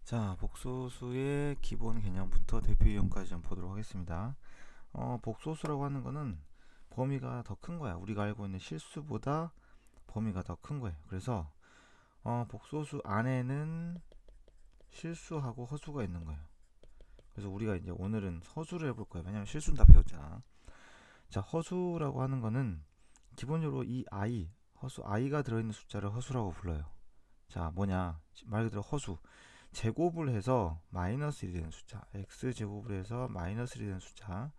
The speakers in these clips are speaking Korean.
자, 복소수의 기본 개념부터 대표 이론까지 좀 보도록 하겠습니다. 복소수라고 하는 거는 범위가 더 큰 거야. 우리가 알고 있는 실수보다 범위가 더 큰 거예요. 그래서 복소수 안에는 실수하고 허수가 있는 거예요. 그래서 우리가 이제 오늘은 허수를 해볼 거예요. 왜냐면 실수는 다 배웠잖아. 자, 허수라고 하는 거는 기본적으로 이 i, 허수 i가 들어있는 숫자를 허수라고 불러요. 자, 뭐냐? 말 그대로 허수. 제곱을 해서 마이너스 1이 되는 숫자, x 제곱을 해서 마이너스 1이 되는 숫자,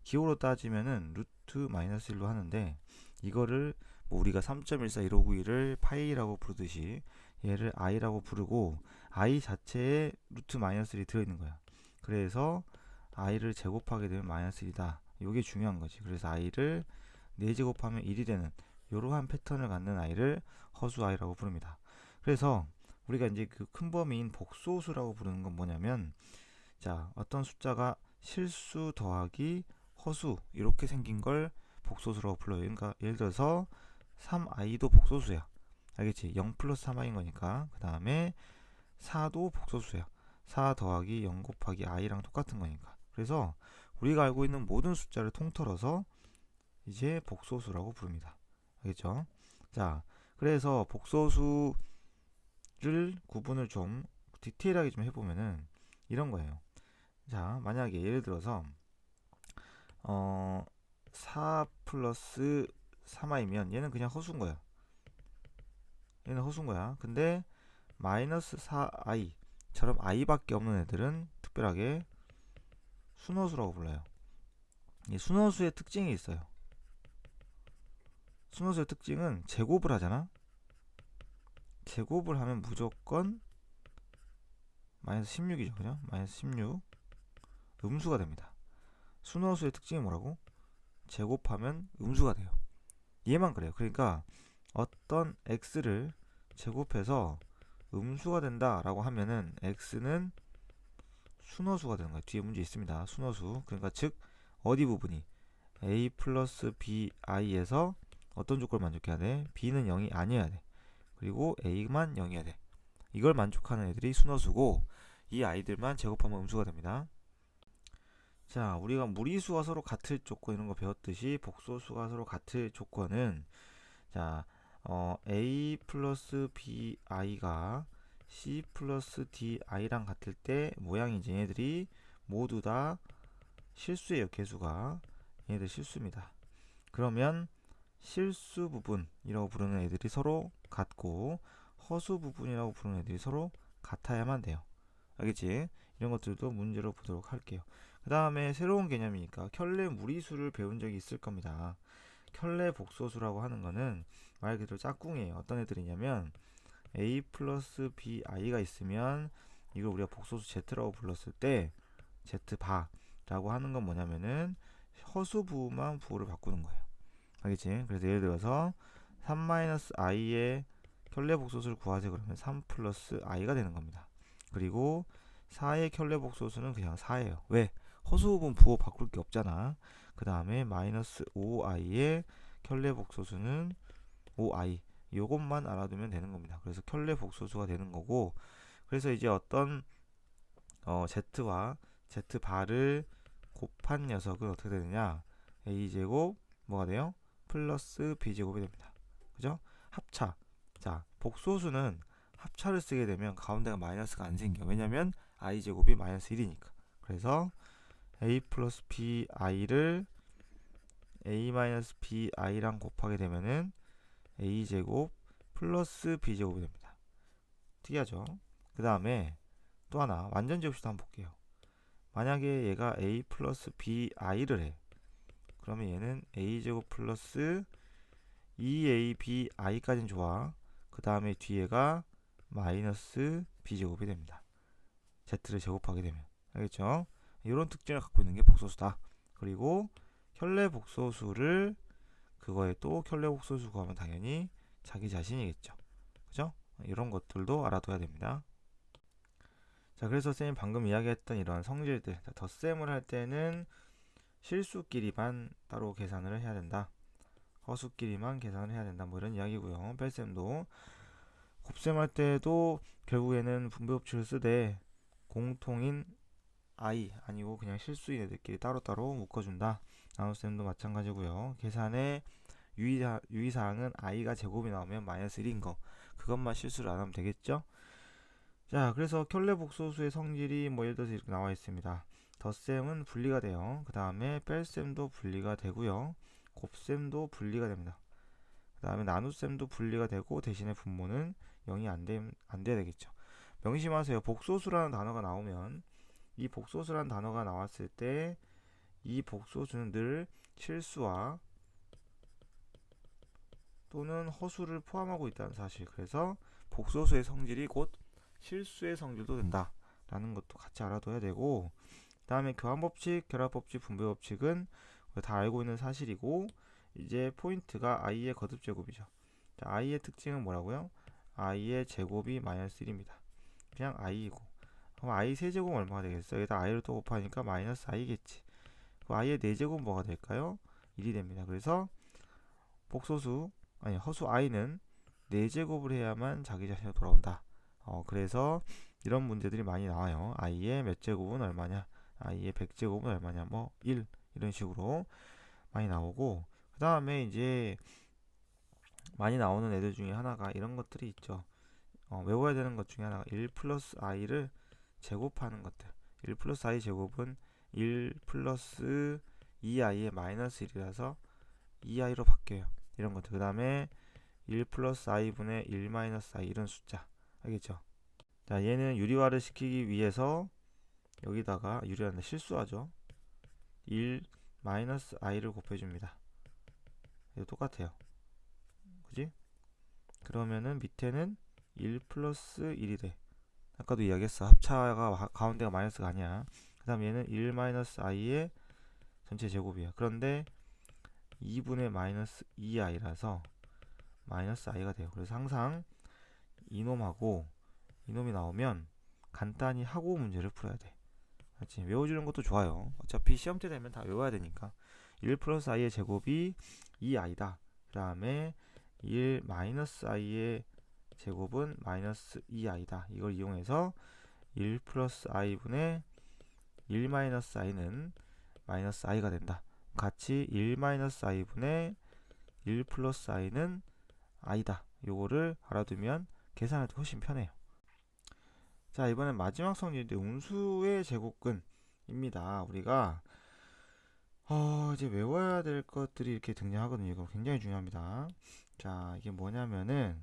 기호로 따지면은 루트 마이너스 1로 하는데, 이거를 뭐 우리가 3.141591을 파이라고 부르듯이 얘를 i라고 부르고, i 자체에 루트 마이너스 1이 들어있는 거야. 그래서 i를 제곱하게 되면 마이너스 1이다. 이게 중요한 거지. 그래서 i를 4제곱하면 1이 되는 이러한 패턴을 갖는 i를 허수 i라고 부릅니다. 그래서 우리가 이제 그 큰 범위인 복소수라고 부르는 건 뭐냐면, 자, 어떤 숫자가 실수 더하기 허수 이렇게 생긴 걸 복소수라고 불러요. 그러니까 예를 들어서 3i도 복소수야. 알겠지? 0 플러스 3i인 거니까. 그 다음에 4도 복소수야. 4 더하기 0 곱하기 i랑 똑같은 거니까. 그래서 우리가 알고 있는 모든 숫자를 통틀어서 이제 복소수라고 부릅니다. 알겠죠? 자, 그래서 복소수 를 구분을 좀 디테일하게 좀 해보면은 이런 거예요. 자, 만약에 예를 들어서 4 플러스 3i면 얘는 그냥 허수인 거야. 얘는 허수인 거야. 근데 마이너스 4i처럼 i밖에 없는 애들은 특별하게 순허수라고 불러요. 이 순허수의 특징이 있어요. 순허수의 특징은 제곱을 하잖아. 제곱을 하면 무조건 마이너스 16이죠. 그죠? 마이너스 16 음수가 됩니다. 순허수의 특징이 뭐라고? 제곱하면 음수가 돼요. 얘만 그래요. 그러니까 어떤 x를 제곱해서 음수가 된다라고 하면은 x는 순허수가 되는 거예요. 뒤에 문제 있습니다. 순허수. 그러니까 즉 어디 부분이 a 플러스 bi에서 어떤 조건을 만족해야 돼? b는 0이 아니어야 돼. 그리고 a만 0이어야 돼. 이걸 만족하는 애들이 순허수고, 이 아이들만 제곱하면 음수가 됩니다. 자, 우리가 무리수가 서로 같을 조건 이런 거 배웠듯이 복소수가 서로 같을 조건은, 자, a 플러스 bi가 c 플러스 di랑 같을 때 모양이지. 얘네들이 모두 다 실수예요. 개수가 얘네들 실수입니다. 그러면 실수 부분이라고 부르는 애들이 서로 같고, 허수 부분이라고 부르는 애들이 서로 같아야만 돼요. 알겠지? 이런 것들도 문제로 보도록 할게요. 그 다음에 새로운 개념이니까 켤레 무리수를 배운 적이 있을 겁니다. 켤레 복소수라고 하는 거는 말 그대로 짝꿍이에요. 어떤 애들이냐면 a 플러스 bi가 있으면 이걸 우리가 복소수 z라고 불렀을 때 z바라고 하는 건 뭐냐면은 허수 부만 부호를 바꾸는 거예요. 알겠지? 그래서 예를 들어서 3-i의 켤레 복소수를 구하세요. 그러면 3 플러스 i가 되는 겁니다. 그리고 4의 켤레 복소수는 그냥 4예요. 왜? 허수 부분 부호 바꿀 게 없잖아. 그 다음에 마이너스 5i의 켤레 복소수는 5i. 요것만 알아두면 되는 겁니다. 그래서 켤레 복소수가 되는 거고, 그래서 이제 어떤 z와 z바를 곱한 녀석은 어떻게 되느냐? a제곱 뭐가 돼요? 플러스 b제곱이 됩니다. 그죠? 합차. 자, 복소수는 합차를 쓰게 되면 가운데가 마이너스가 안 생겨. 왜냐면 i제곱이 마이너스 1이니까. 그래서 a 플러스 bi를 a 마이너스 bi랑 곱하게 되면은 a제곱 플러스 b제곱이 됩니다. 특이하죠? 그 다음에 또 하나 완전 제곱식도 한번 볼게요. 만약에 얘가 a 플러스 bi를 해. 그러면 얘는 a제곱 플러스 2ab이까지는 좋아. 그 다음에 뒤에가 마이너스 b제곱이 됩니다. z를 제곱하게 되면. 알겠죠? 이런 특징을 갖고 있는 게 복소수다. 그리고 켤레 복소수를 그거에 또 켤레 복소수 구하면 당연히 자기 자신이겠죠. 그죠? 이런 것들도 알아둬야 됩니다. 자, 그래서 쌤이 방금 이야기했던 이런 성질들, 덧셈을 할 때는 실수끼리만 따로 계산을 해야 된다. 허수끼리만 계산을 해야 된다. 뭐 이런 이야기고요. 뺄셈도 곱셈할 때도 결국에는 분배법칙을 쓰되 공통인 i 아니고 그냥 실수인 애들끼리 따로따로 묶어준다. 나눗셈도 마찬가지고요. 계산의 유의사항은 i가 제곱이 나오면 마이너스 1인 거, 그것만 실수를 안 하면 되겠죠. 자, 그래서 켤레 복소수의 성질이 뭐 예를 들어서 이렇게 나와 있습니다. 덧셈은 분리가 돼요. 그 다음에 뺄셈도 분리가 되고요. 곱셈도 분리가 됩니다. 그 다음에 나눗셈도 분리가 되고 대신에 분모는 0이 안 돼야 되겠죠. 명심하세요. 복소수라는 단어가 나오면, 이 복소수라는 단어가 나왔을 때 이 복소수는 늘 실수와 또는 허수를 포함하고 있다는 사실. 그래서 복소수의 성질이 곧 실수의 성질도 된다 라는 것도 같이 알아둬야 되고, 그 다음에 교환법칙, 결합법칙, 분배법칙은 다 알고 있는 사실이고, 이제 포인트가 i의 거듭제곱이죠. 자, i의 특징은 뭐라고요? i의 제곱이 마이너스 1입니다. 그냥 i이고, 그럼 i 세제곱은 얼마가 되겠어요? 여기다 i를 또 곱하니까 마이너스 i겠지. 그럼 i의 4제곱은 뭐가 될까요? 1이 됩니다. 그래서 복소수, 아니 허수 i는 4제곱을 해야만 자기 자신으로 돌아온다. 그래서 이런 문제들이 많이 나와요. i의 몇 제곱은 얼마냐, i의 100제곱은 얼마냐, 뭐 1, 이런 식으로 많이 나오고, 그 다음에 이제 많이 나오는 애들 중에 하나가 이런 것들이 있죠. 외워야 되는 것 중에 하나가 1 플러스 i를 제곱하는 것들. 1 플러스 i 제곱은 1 플러스 2i의 마이너스 1이라서 2i로 바뀌어요. 이런 것들. 그 다음에 1 플러스 i분의 1 마이너스 i, 이런 숫자. 알겠죠? 자, 얘는 유리화를 시키기 위해서 여기다가, 유리화는 실수하죠. 1 마이너스 i를 곱해줍니다. 이거 똑같아요. 그지? 그러면은 밑에는 1 플러스 1이 돼. 아까도 이야기했어. 합차가 가운데가 마이너스가 아니야. 그 다음 얘는 1 마이너스 i의 전체 제곱이야. 그런데 2분의 마이너스 2i라서 마이너스 i가 돼요. 그래서 항상 이놈하고 이놈이 나오면 간단히 하고 문제를 풀어야 돼. 그렇지? 외워주는 것도 좋아요. 어차피 시험 때 되면 다 외워야 되니까. 1 플러스 i의 제곱이 2i다. 그 다음에 1 마이너스 i의 제곱은 마이너스 2i다. 이걸 이용해서 1 플러스 i분의 1 마이너스 i는 마이너스 i가 된다. 같이 1 마이너스 i분의 1 플러스 i는 i다. 요거를 알아두면 계산할 때 훨씬 편해요. 자, 이번엔 마지막 성질인데 음수의 제곱근입니다. 우리가 이제 외워야 될 것들이 이렇게 등장하거든요. 이거 굉장히 중요합니다. 자, 이게 뭐냐면은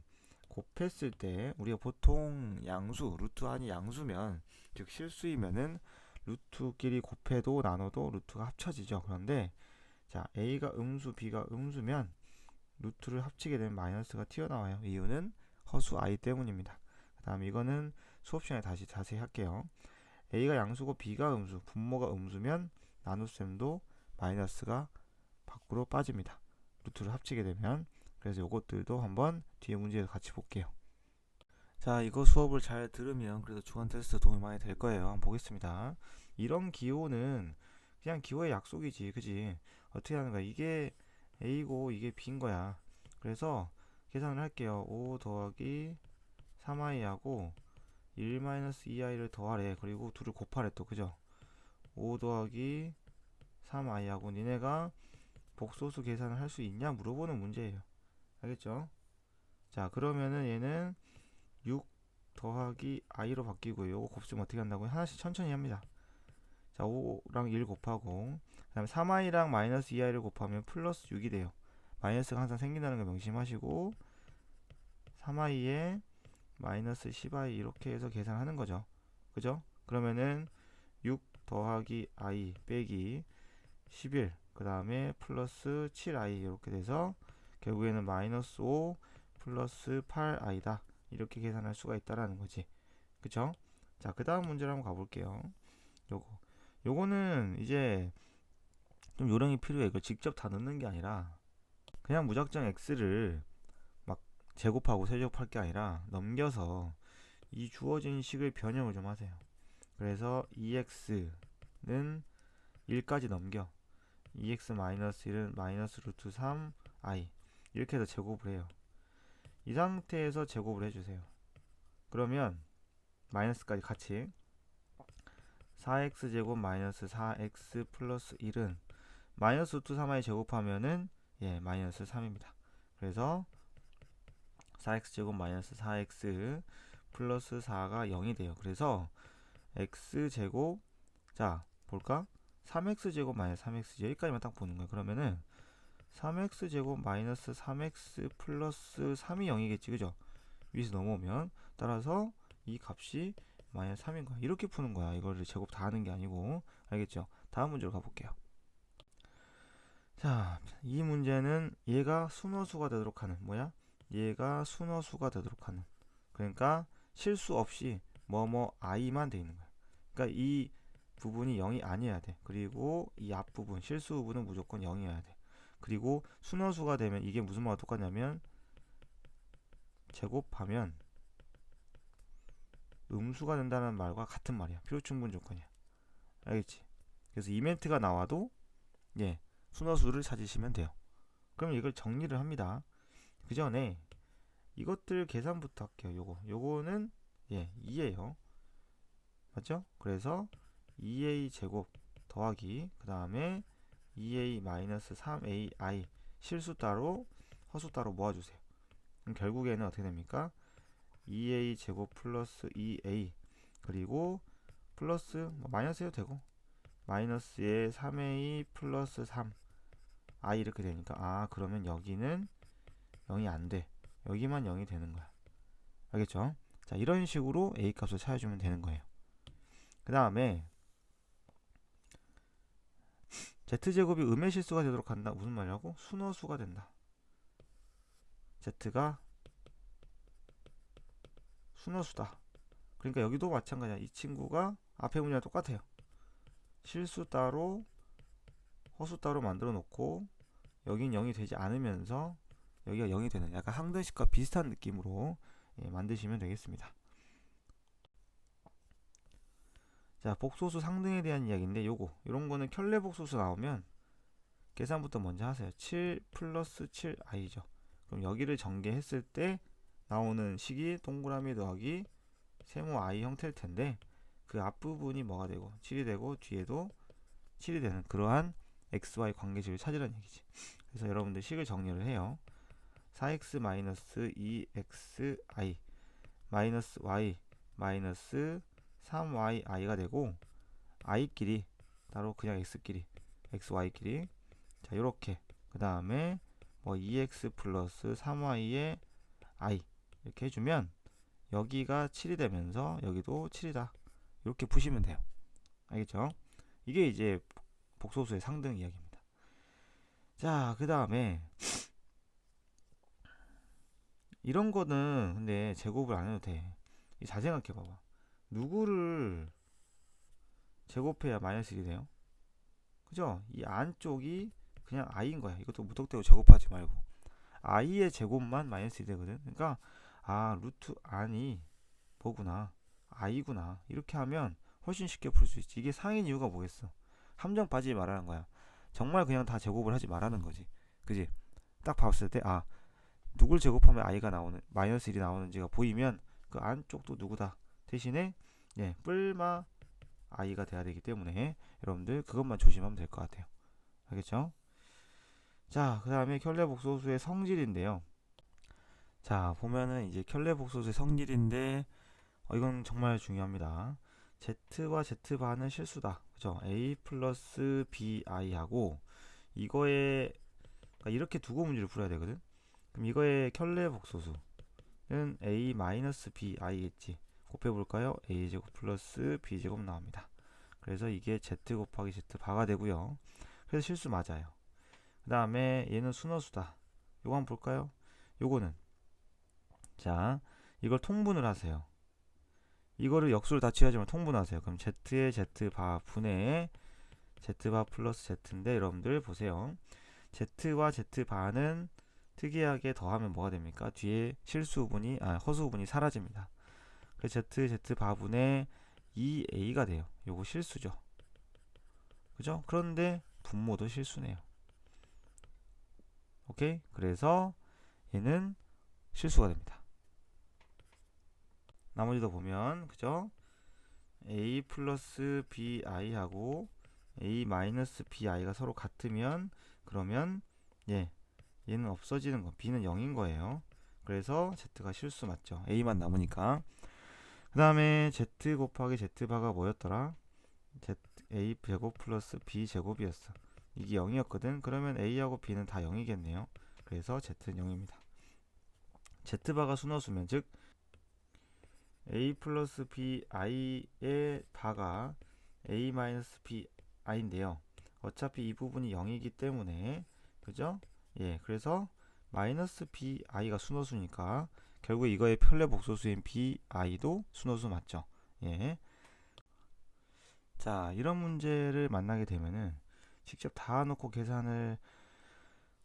곱했을 때 우리가 보통 양수, 루트 안이 양수면, 즉 실수이면은 루트끼리 곱해도 나눠도 루트가 합쳐지죠. 그런데 자, a가 음수, b가 음수면 루트를 합치게 되면 마이너스가 튀어나와요. 이유는 허수 i 때문입니다. 그 다음 이거는 수업 시간에 다시 자세히 할게요. a가 양수고 b가 음수, 분모가 음수면 나눗셈도 마이너스가 밖으로 빠집니다. 루트를 합치게 되면. 그래서 이것들도 한번 뒤에 문제에서 같이 볼게요. 자, 이거 수업을 잘 들으면 그래도 주간 테스트 도움이 많이 될 거예요. 한번 보겠습니다. 이런 기호는 그냥 기호의 약속이지, 그지? 어떻게 하는 거야? 이게 a고 이게 b인 거야. 그래서 계산을 할게요. 5 더하기 3i하고 1 마이너스 2i를 더하래. 그리고 둘을 곱하래 또, 그죠? 5 더하기 3i하고 니네가 복소수 계산을 할 수 있냐 물어보는 문제예요. 알겠죠? 자, 그러면은 얘는 6 더하기 i로 바뀌고요. 요거 곱셈 어떻게 한다고요? 하나씩 천천히 합니다. 자, 5랑 1 곱하고, 그 다음에 3i랑 마이너스 2i를 곱하면 플러스 6이 돼요. 마이너스가 항상 생긴다는 거 명심하시고, 3i에 마이너스 10i 이렇게 해서 계산하는 거죠. 그죠? 그러면은 6 더하기 i 빼기 11, 그 다음에 플러스 7i 이렇게 돼서 결국에는 마이너스 5 플러스 8i다. 이렇게 계산할 수가 있다라는 거지. 그쵸? 자, 그 다음 문제를 한번 가볼게요. 요거는 이제 좀 요령이 필요해. 이걸 직접 다 넣는 게 아니라 그냥 무작정 x를 막 제곱하고 세제곱할 게 아니라 넘겨서 이 주어진 식을 변형을 좀 하세요. 그래서 2x는 1까지 넘겨 2x 마이너스 1은 마이너스 루트 3i 이렇게 해서 제곱을 해요. 이 상태에서 제곱을 해주세요. 그러면 마이너스까지 같이 4x제곱 마이너스 4x 플러스 1은 마이너스 루트 3i 제곱하면은 마이너스 3입니다. 그래서 4x제곱 마이너스 4x 플러스 4가 0이 돼요. 그래서 x제곱, 자 볼까? 3x제곱 마이너스 3x제 여기까지만 딱 보는 거예요. 그러면은 3x제곱 마이너스 3x 플러스 3이 0이겠지, 그죠? 위에서 넘어오면, 따라서 이 값이 마이너스 3인 거야. 이렇게 푸는 거야. 이거를 제곱 다 하는 게 아니고. 알겠죠? 다음 문제로 가볼게요. 자, 이 문제는 얘가 순허수가 되도록 하는, 뭐야? 얘가 순허수가 되도록 하는, 그러니까 실수 없이 뭐뭐 i만 돼 있는 거야. 그러니까 이 부분이 0이 아니어야 돼. 그리고 이 앞부분 실수 부분은 무조건 0이어야 돼. 그리고 순허수가 되면 이게 무슨 말과 똑같냐면 제곱하면 음수가 된다는 말과 같은 말이야. 필요충분 조건이야. 알겠지? 그래서 이멘트가 나와도 순허수를 찾으시면 돼요. 그럼 이걸 정리를 합니다. 그 전에 이것들 계산부터 할게요. 요거는 2예요. 맞죠? 그래서 2a 제곱 더하기 그 다음에 2a 마이너스 3ai 실수 따로 허수 따로 모아주세요. 그럼 결국에는 어떻게 됩니까? 2a 제곱 플러스 2a 그리고 플러스 마이너스 해도 되고 마이너스에 3a 플러스 3i 이렇게 되니까 그러면 여기는 0이 안돼. 여기만 0이 되는 거야. 알겠죠? 자, 이런 식으로 a 값을 찾아주면 되는 거예요. 그 다음에 z제곱이 음의 실수가 되도록 한다. 무슨 말이라고? 순허수가 된다. z가 순허수다. 그러니까 여기도 마찬가지야. 이 친구가 앞에 문제랑 똑같아요. 실수 따로 허수 따로 만들어 놓고 여긴 0이 되지 않으면서 여기가 0이 되는 약간 항등식과 비슷한 느낌으로 만드시면 되겠습니다. 자, 복소수 상등에 대한 이야기인데 요런 거는 켤레 복소수 나오면 계산부터 먼저 하세요. 7 플러스 7i죠. 그럼 여기를 전개했을 때 나오는 식이 동그라미 더하기 세모 i 형태일 텐데 그 앞부분이 뭐가 되고 7이 되고 뒤에도 7이 되는 그러한 xy 관계식을 찾으라는 얘기지. 그래서 여러분들 식을 정리를 해요. 4x 마이너스 2xi 마이너스 y 마이너스 3yi가 되고 i끼리 따로 그냥 x끼리 xy끼리 자 요렇게 그 다음에 2x 플러스 3y의 i 이렇게 해주면 여기가 7이 되면서 여기도 7이다 이렇게 푸시면 돼요. 알겠죠? 이게 이제 복소수의 상등 이야기입니다. 자, 그 다음에 이런 거는 근데 제곱을 안 해도 돼. 잘 생각해 봐봐. 누구를 제곱해야 마이너스 1이 돼요? 그죠? 이 안쪽이 그냥 i인 거야. 이것도 무턱대고 제곱하지 말고 i의 제곱만 마이너스 1이 되거든. 그러니까 루트 안이 뭐구나 i구나 이렇게 하면 훨씬 쉽게 풀 수 있지. 이게 상인 이유가 뭐겠어? 함정 빠지지 말라는 거야. 정말 그냥 다 제곱을 하지 말라는 거지. 그지? 딱 봤을 때 누굴 제곱하면 i가 나오는 마이너스 1이 나오는지가 보이면 그 안쪽도 누구다 대신에 뿔마 i가 돼야 되기 때문에 여러분들 그것만 조심하면 될 것 같아요. 알겠죠? 자, 그 다음에 켤레 복소수의 성질인데요. 자, 보면은 이제 켤레 복소수의 성질인데 이건 정말 중요합니다. z와 z바는 실수다. 그죠? a 플러스 bi 하고 이거에 그러니까 이렇게 두고 문제를 풀어야 되거든. 그럼 이거의 켤레 복소수는 a 마이너스 bi겠지. 곱해볼까요? a제곱 플러스 b제곱 나옵니다. 그래서 이게 z 곱하기 z바가 되고요. 그래서 실수 맞아요. 그 다음에 얘는 순허수다. 요거 한번 볼까요? 요거는 자 이걸 통분을 하세요. 이거를 역수를 다 취하지만 통분하세요. 그럼 z의 z바 분의 z바 플러스 z인데 여러분들 보세요. z와 z바는 특이하게 더하면 뭐가 됩니까? 뒤에 실수분이 허수분이 사라집니다. 그래서 z바분의 2a가 돼요. 요거 실수죠. 그죠? 그런데 분모도 실수네요. 오케이? 그래서 얘는 실수가 됩니다. 나머지도 보면 그죠? a 플러스 bi 하고 a 마이너스 bi가 서로 같으면 그러면 얘는 없어지는 거, b는 0인 거예요. 그래서 z가 실수 맞죠. a만 남으니까. 그 다음에 z 곱하기 z바가 뭐였더라? a 제곱 플러스 b 제곱이었어. 이게 0이었거든. 그러면 a하고 b는 다 0이겠네요. 그래서 z는 0입니다. z바가 순호수면 즉 a 플러스 bi의 바가 a 마이너스 bi인데요. 어차피 이 부분이 0이기 때문에 그죠? 그래서 마이너스 bi가 순호수니까 결국 이거의 편례 복소수인 bi도 순호수 맞죠? 자, 이런 문제를 만나게 되면은 직접 다 놓고 계산을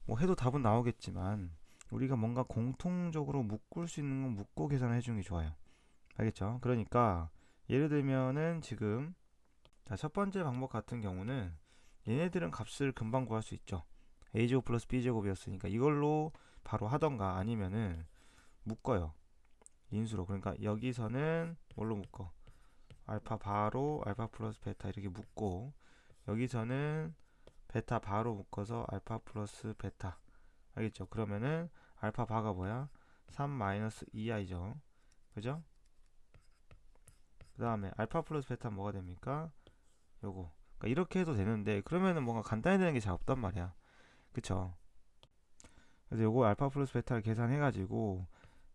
뭐 해도 답은 나오겠지만 우리가 뭔가 공통적으로 묶을 수 있는 건 묶고 계산을 해주는 게 좋아요. 알겠죠? 그러니까 예를 들면은 지금 첫 번째 방법 같은 경우는 얘네들은 값을 금방 구할 수 있죠. a제곱 플러스 b제곱이었으니까 이걸로 바로 하던가 아니면은 묶어요. 인수로. 그러니까 여기서는 뭘로 묶어? 알파 바로 알파 플러스 베타 이렇게 묶고 여기서는 베타 바로 묶어서 알파 플러스 베타. 알겠죠? 그러면은 알파 바가 뭐야? 3 마이너스 2i죠. 그죠? 그 다음에 알파 플러스 베타 뭐가 됩니까? 요거. 그러니까 이렇게 해도 되는데 그러면은 뭔가 간단히 되는 게 잘 없단 말이야. 그쵸? 그래서 요거 알파 플러스 베타를 계산해가지고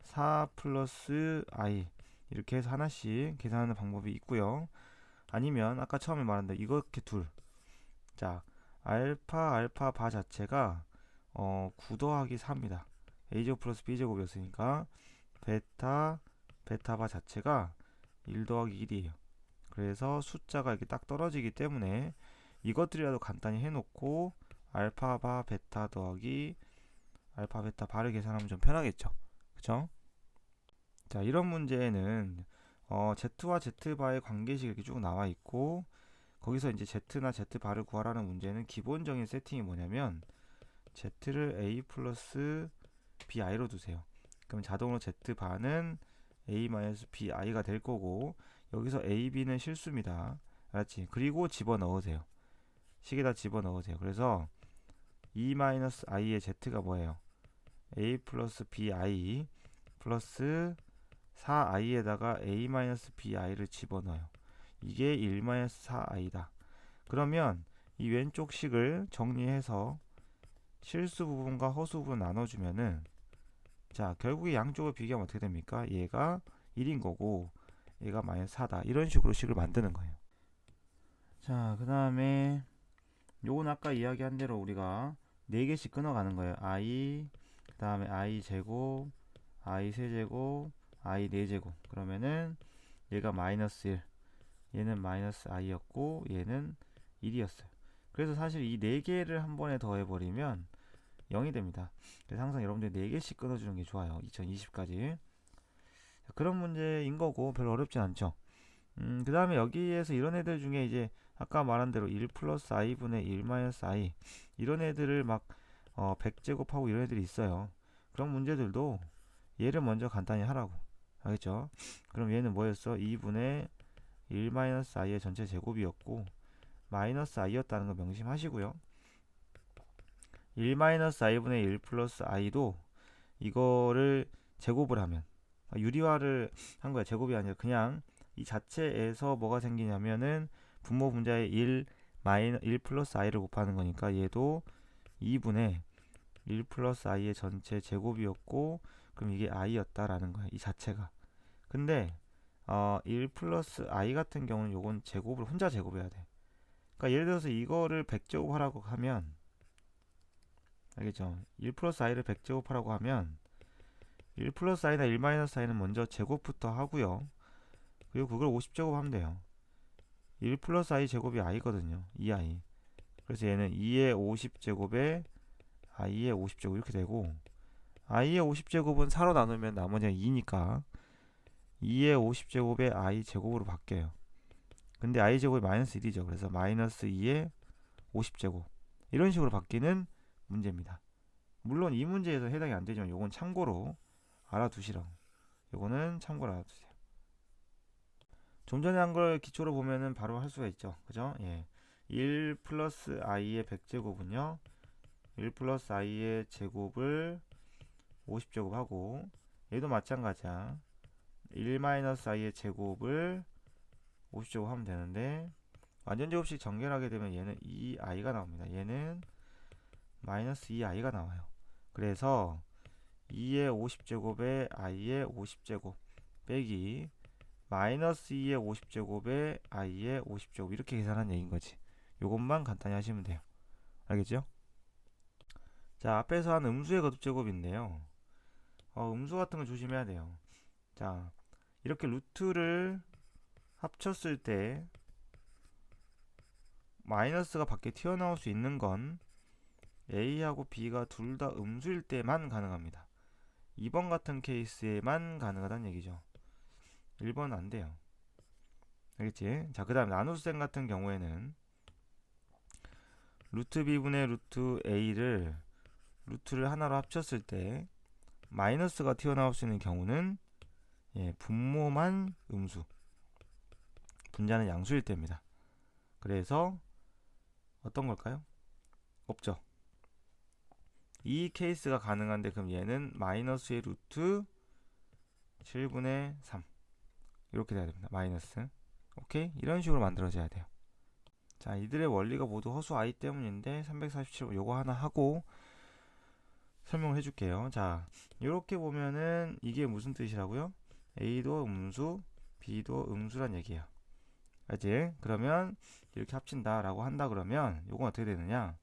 4 플러스 i 이렇게 해서 하나씩 계산하는 방법이 있고요. 아니면 아까 처음에 말한 대로 이렇게 둘. 자, 알파 바 자체가 9 더하기 4입니다. a제곱 플러스 b제곱이었으니까 베타 바 자체가 1 더하기 1이에요. 그래서 숫자가 이렇게 딱 떨어지기 때문에 이것들이라도 간단히 해놓고 알파 바 베타 더하기 알파 베타 바를 계산하면 좀 편하겠죠. 그쵸? 자, 이런 문제에는 z와 z바의 관계식이 이렇게 쭉 나와 있고 거기서 이제 z나 z바를 구하라는 문제는 기본적인 세팅이 뭐냐면 z를 a 플러스 bi로 두세요. 그럼 자동으로 z바는 a 마이너스 bi가 될 거고 여기서 a, b는 실수입니다. 알았지? 그리고 집어넣으세요. 식에다 집어넣으세요. 그래서 2 마이너스 i의 z가 뭐예요? a 플러스 bi 플러스 4i에다가 a 마이너스 bi를 집어넣어요. 이게 1 마이너스 4i다. 그러면 이 왼쪽 식을 정리해서 실수 부분과 허수 부분 나눠주면은 자, 결국에 양쪽을 비교하면 어떻게 됩니까? 얘가 1인 거고 얘가 마이너스 4다. 이런 식으로 식을 만드는 거예요. 자, 그 다음에 요건 아까 이야기한 대로 우리가 4개씩 끊어가는 거예요. i, 그 다음에 i 제곱, i 세제곱, i 4제곱. 그러면은 얘가 마이너스 1, 얘는 마이너스 i였고 얘는 1이었어요. 그래서 사실 이 4개를 한 번에 더해버리면 0이 됩니다. 그래서 항상 여러분들이 4개씩 끊어주는 게 좋아요. 2020까지. 그런 문제인 거고 별로 어렵진 않죠. 그 다음에 여기에서 이런 애들 중에 이제 아까 말한 대로 1 플러스 i분의 1 마이너스 i 이런 애들을 막 100제곱하고 이런 애들이 있어요. 그런 문제들도 얘를 먼저 간단히 하라고. 알겠죠? 그럼 얘는 뭐였어? 2분의 1 마이너스 i의 전체 제곱이었고 마이너스 i였다는 거 명심하시고요. 1 마이너스 i분의 1 플러스 i도 이거를 제곱을 하면 유리화를 한 거야. 제곱이 아니라 그냥 이 자체에서 뭐가 생기냐면은 분모 분자에 1 플러스 i를 곱하는 거니까 얘도 2분의 1 플러스 i의 전체 제곱이었고 그럼 이게 i였다라는 거야. 이 자체가. 근데 1 플러스 i 같은 경우는 요건 제곱을 혼자 제곱해야 돼. 그러니까 예를 들어서 이거를 100제곱 하라고 하면 알겠죠? 1 플러스 i를 100제곱 하라고 하면 1 플러스 i나 1 마이너스 i는 먼저 제곱부터 하고요. 그리고 그걸 50제곱 하면 돼요. 1 플러스 i 제곱이 i거든요. 2i. 그래서 얘는 2의 50제곱에 i의 50제곱 이렇게 되고 i의 50제곱은 4로 나누면 나머지가 2니까 2의 50제곱에 i 제곱으로 바뀌어요. 근데 i 제곱이 마이너스 1이죠. 그래서 마이너스 2의 50제곱 이런 식으로 바뀌는 문제입니다. 물론 이 문제에서 해당이 안 되지만 요건 참고로 알아두시라고. 요거는 참고로 알아두세요. 좀 전에 한 걸 기초로 보면은 바로 할 수가 있죠. 그죠? 예. 1 플러스 i의 100제곱은요 1 플러스 i의 제곱을 50제곱 하고, 얘도 마찬가지야. 1 마이너스 i의 제곱을 50제곱 하면 되는데, 완전 제곱식 전개하게 되면 얘는 2i가 나옵니다. 얘는 마이너스 2i가 나와요. 그래서 2의 50제곱에 i의 50제곱 빼기 마이너스 2의 50제곱에 i의 50제곱, 이렇게 계산한 얘기인 거지. 요것만 간단히 하시면 돼요. 알겠죠? 자, 앞에서 한 음수의 거듭제곱인데요. 음수 같은 거 조심해야 돼요. 자, 이렇게 루트를 합쳤을 때 마이너스가 밖에 튀어나올 수 있는 건 A하고 B가 둘 다 음수일 때만 가능합니다. 2번 같은 케이스에만 가능하다는 얘기죠. 1번은 안 돼요. 알겠지? 자, 그 다음 나눗셈 같은 경우에는 루트 B분의 루트 A를 루트를 하나로 합쳤을 때 마이너스가 튀어나올 수 있는 경우는 분모만 음수, 분자는 양수일 때입니다. 그래서 어떤 걸까요? 없죠. 이 케이스가 가능한데, 그럼 얘는 마이너스의 루트 7분의 3 이렇게 돼야 됩니다. 마이너스. 오케이? 이런 식으로 만들어져야 돼요. 자, 이들의 원리가 모두 허수 i 때문인데 347번 요거 하나 하고 설명을 해줄게요. 자, 이렇게 보면은 이게 무슨 뜻이라고요? A도 음수, B도 음수란 얘기예요. 알지? 그러면 이렇게 합친다 라고 한다 그러면 요건 어떻게 되느냐?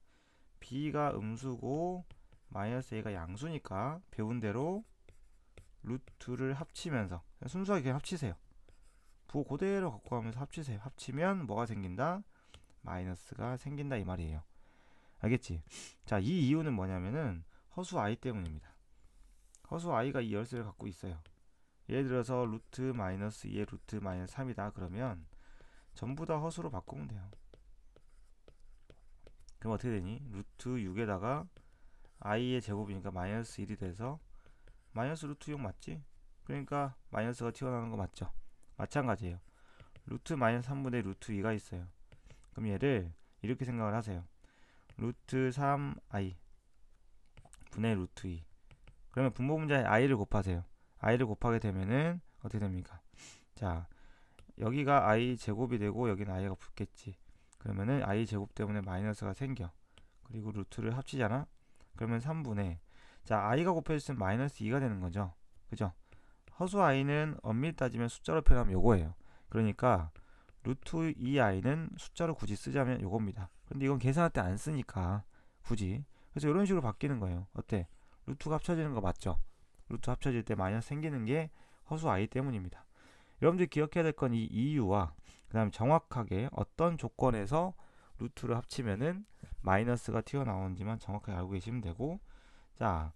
B가 음수고 마이너스 A가 양수니까 배운 대로 루트를 합치면서 순수하게 그냥 합치세요. 부호 그대로 갖고 가면서 합치세요. 합치면 뭐가 생긴다? 마이너스가 생긴다 이 말이에요. 알겠지? 자, 이 이유는 뭐냐면은 허수 i 때문입니다. 허수 i가 이 열쇠를 갖고 있어요. 예를 들어서 루트 마이너스 2의 루트 마이너스 3이다 그러면 전부 다 허수로 바꾸면 돼요. 그럼 어떻게 되니? 루트 6에다가 i의 제곱이니까 마이너스 1이 돼서 마이너스 루트 6 맞지? 그러니까 마이너스가 튀어나오는 거 맞죠? 마찬가지예요. 루트 마이너스 3분의 루트 2가 있어요. 그럼 얘를 이렇게 생각을 하세요. 루트 3i 분의 루트 2. 그러면 분모 분자에 i를 곱하세요. i를 곱하게 되면은 어떻게 됩니까? 자, 여기가 i 제곱이 되고 여기는 i가 붙겠지. 그러면은 i 제곱 때문에 마이너스가 생겨. 그리고 루트를 합치잖아. 그러면 3분의, 자, i가 곱해졌으면 마이너스 2가 되는 거죠. 그죠? 허수 i는 엄밀히 따지면 숫자로 표현하면 요거예요. 그러니까 루트 2i는 숫자로 굳이 쓰자면 요겁니다. 근데 이건 계산할 때 안 쓰니까 굳이. 그래서 이런 식으로 바뀌는 거예요. 어때? 루트가 합쳐지는 거 맞죠? 루트 합쳐질 때 마이너스 생기는 게 허수 i 때문입니다. 여러분들이 기억해야 될 건 이 이유와 그 다음에 정확하게 어떤 조건에서 루트를 합치면은 마이너스가 튀어나오는지만 정확하게 알고 계시면 되고, 자,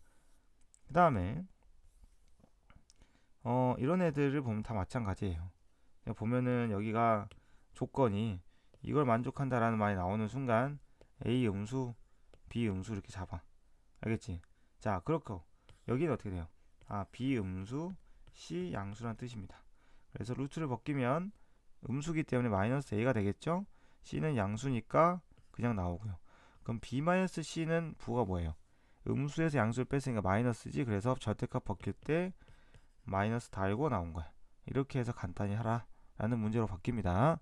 그 다음에 이런 애들을 보면 다 마찬가지예요. 보면은 여기가 조건이 이걸 만족한다라는 말이 나오는 순간 A 음수, B 음수 이렇게 잡아. 알겠지? 자, 그렇고 여기는 어떻게 돼요? B 음수, C 양수란 뜻입니다. 그래서 루트를 벗기면 음수기 때문에 마이너스 A가 되겠죠? C는 양수니까 그냥 나오고요. 그럼 B-C는 부호가 뭐예요? 음수에서 양수를 뺐으니까 마이너스지. 그래서 절대값 벗길 때 마이너스 달고 나온 거야. 이렇게 해서 간단히 하라 라는 문제로 바뀝니다.